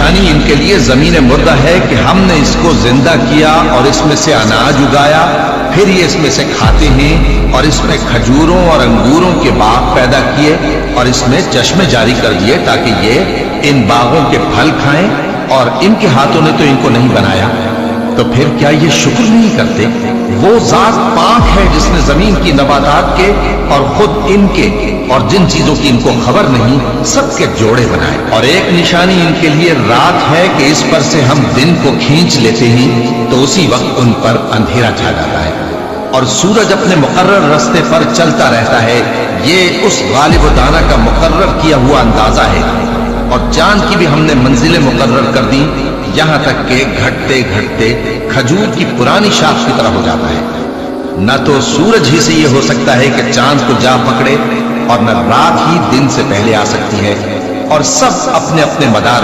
निशानी इनके लिए जमीन मुर्दा है कि हमने इसको जिंदा किया और इसमें से अनाज उगाया, फिर ये इसमें से खाते हैं, और इसमें खजूरों और अंगूरों के बाग पैदा किए और इसमें चश्मे जारी कर दिए ताकि ये इन बागों के फल खाएं, और इनके हाथों ने तो इनको नहीं बनाया, तो फिर क्या ये शुक्र नहीं करते? वो जात पाक है जिसने जमीन की नबातात के और खुद इनके और जिन चीजों की इनको खबर नहीं सबके जोड़े बनाए। और एक निशानी इनके लिए रात है कि इस पर से हम दिन को खींच लेते हैं तो उसी वक्त उन पर अंधेरा छा जाता है, और सूरज अपने मुकर्रर रास्ते पर चलता रहता है। ये उस गालिब व दाना का मुकर्रर किया हुआ अंदाजा है। और चांद की भी हमने मंजिलें मुकर्रर कर दी, यहां तक के घटते घटते खजूर की पुरानी शाख की तरह हो जाता है। न तो सूरज ही से यह हो सकता है कि चांद को जा पकड़े, और न रात ही दिन से पहले आ सकती है, और सब अपने अपने मदार